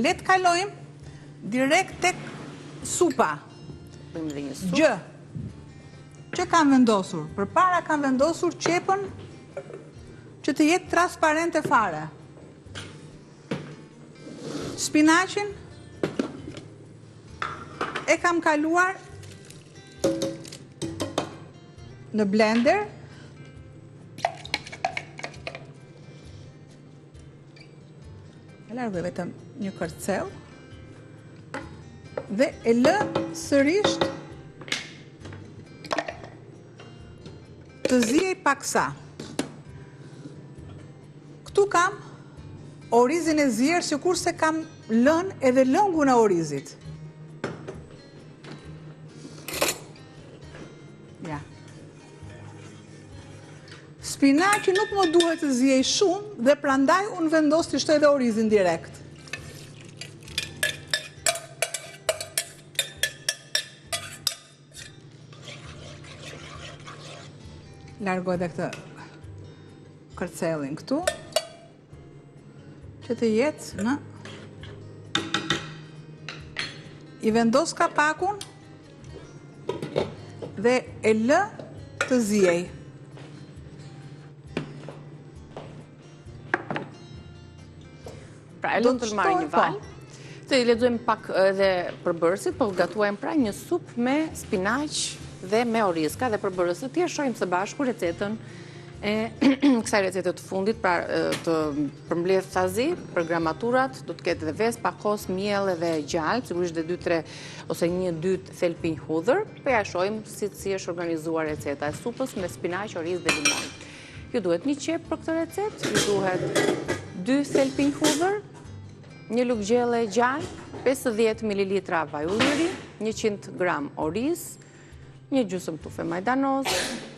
le të kalojmë direkt tek supa. Gjë që kam vendosur. Përpara kam vendosur qepën që të jetë transparente fare. Spinaqin e kam kaluar në blender. E largoj vetëm një kërcel dhe e lë sërish të zihej paksa. Këtu kam orizin e zier, sikurse kam lënë edhe lëngun e orizit. Ja. Spinaqi nuk më duhet të zihej shumë dhe prandaj unë vendos të shtoj edhe orizin direkt. Largoj dhe këtë kërcelin këtu, që të jetë në... I vendos kapakun dhe e lë të zihej. Pra, e lëmë të marrë një val, të i lexojmë pak edhe përbërësit, po gatuajmë pra një supë me spinaq dhe me oriz, ka dhe përbërësit. Tjerë shohim së bashku recetën e kësaj recete të fundit, pra të përmbledh thazi, për gramaturat, do të ketë dhe ves, pakos, miell edhe gjallë, sigurisht dhe 2-3 ose 1-2 thelpinj hudhër, po ja shohim si është organizuar receta e supës me spinaq, oriz dhe limon. Ju duhet një qep për këtë recetë, ju duhet 2 thelpinj hudhër, një lugë gjelle gjallë, 50 ml vaj ulliri, 100 gram oriz, një gjysmë tufe majdanoz,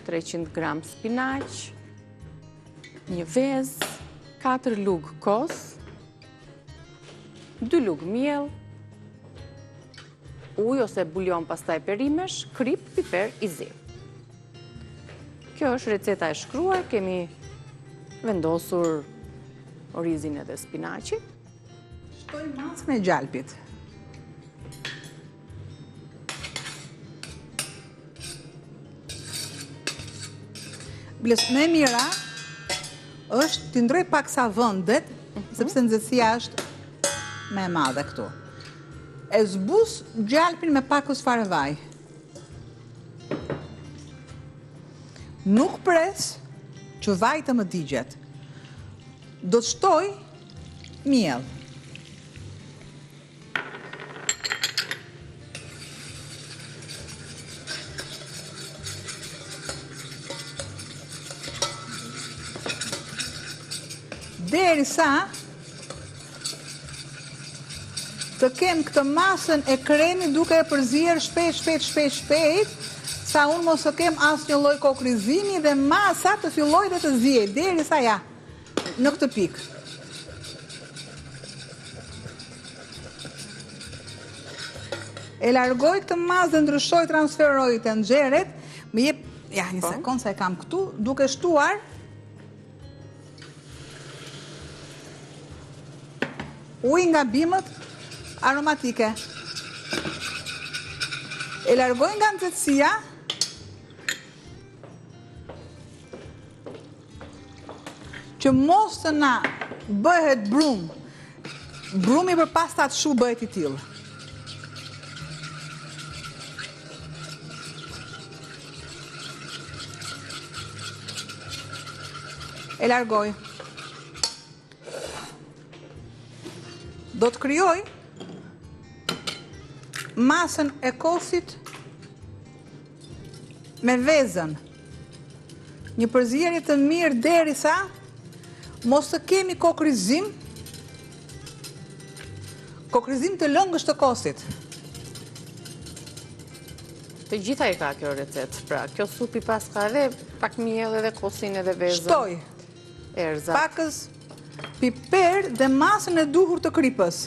300 gram spinaq, një vez, 4 lugë kos, 2 lugë miell, ujë ose bulion pastaj perimesh, krip, piper i zi. Kjo është receta e shkruar, kemi vendosur orizin edhe spinaqi. Shtoj masën e gjalpit. Më e mira është t'i ndroj pak sa vëndet, sepse nxehtësia është më e madhe këtu. E zbus gjalpin me pakos fare vaj. Nuk pres që vaj të më digjet. Do të shtoj miell. Derisa të kem këtë masën e kremit duke e përzier shpejt, sa unë mos të kem asnjë lloj kokrizimi dhe masa të filloj dhe të zihej, derisa ja, në këtë pikë. E largoj këtë masë dhe ndryshoj, transferoj të nxerret, më jep, ja, një sekond sa e kam këtu, duke shtuar ujë nga bimët aromatike. E largoj nga nxehtësia që mos të na bëhet brum. Brumi për pasta të shu bëhet i tillë. E largoj. Do të krijoj masën e kosit me vezën. Një përzierje të mirë derisa mos të kemi kokrizim të lëngësh të kosit. Të gjitha i ka kjo recetë, pra kjo supi pas ka edhe pak miell edhe kosin edhe vezën. Shtoj pakës piper dhe masën e duhur të kripës.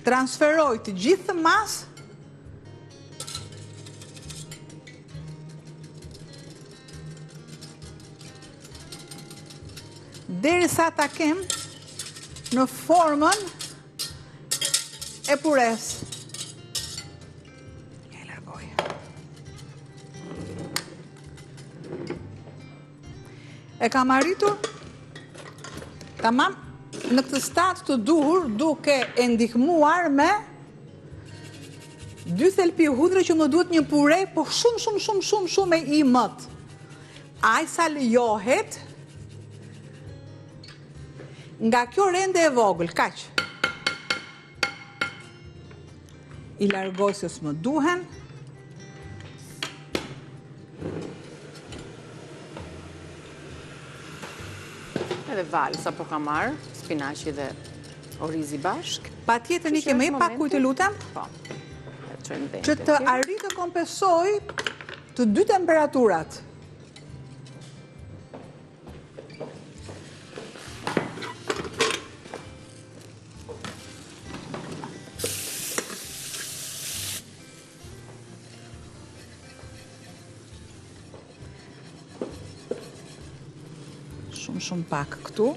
Transferoj të gjithë të masë derisa ta kem në formën e pures. Ja, largoj. E kam arritur tamam në këtë stat të duhur, duke e ndihmuar me 2 thelpi hudhre që më duhet një pure, po shumë e i mët. Aj sa lejohet nga kjo rende e vogël, kaq. I largoj se s'më duhen. Edhe valë, sa po ka marë, spinaci dhe orizi bashk. Pa tjetër një keme, pa kujtë lutem, Po, që të arrit të kompensoj të 2 temperaturat. Shumë pak këtu.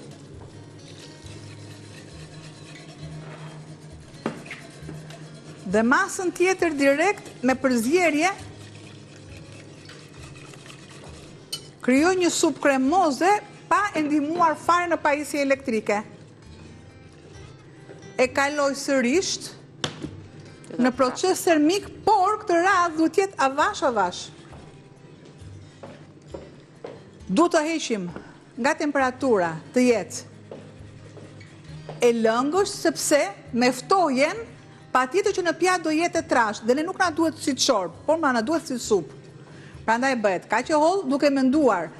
Dhe masën tjetër direkt me përzierje krijoj një supë kremoze pa e ndihmuar fare në pajisje elektrike. E kaloj sërisht në proces termik, por këtë radhë duhet jetë avash. Duhet të heqim nga temperatura të jetë e lëngësh, sepse me ftojen, pa tjetër që në pjatë do jetë e trashë, dhe ne nuk na duhet si çorb, por na duhet si supë. Prandaj bëhet kaq e hollë, duke menduar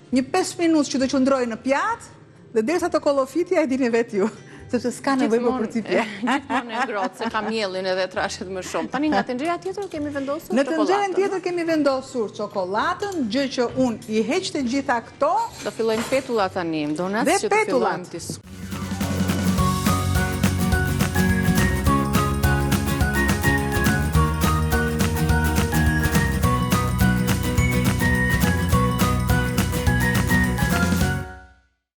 një 5 minutë që të qëndrojë në pjatë, dhe derisa të kollofitja e dini vetë ju, sepse s'ka nevojë për përcipje. Gjithmonë e ngrohtë, se ka mielin edhe trashet më shumë. Tani nga tenxhera tjetër kemi vendosur çokoladën. Në tenxherën tjetër kemi vendosur çokoladën, gjë që unë i heq të gjitha këto. Do fillojmë petullat tani, do nas që të fillojmë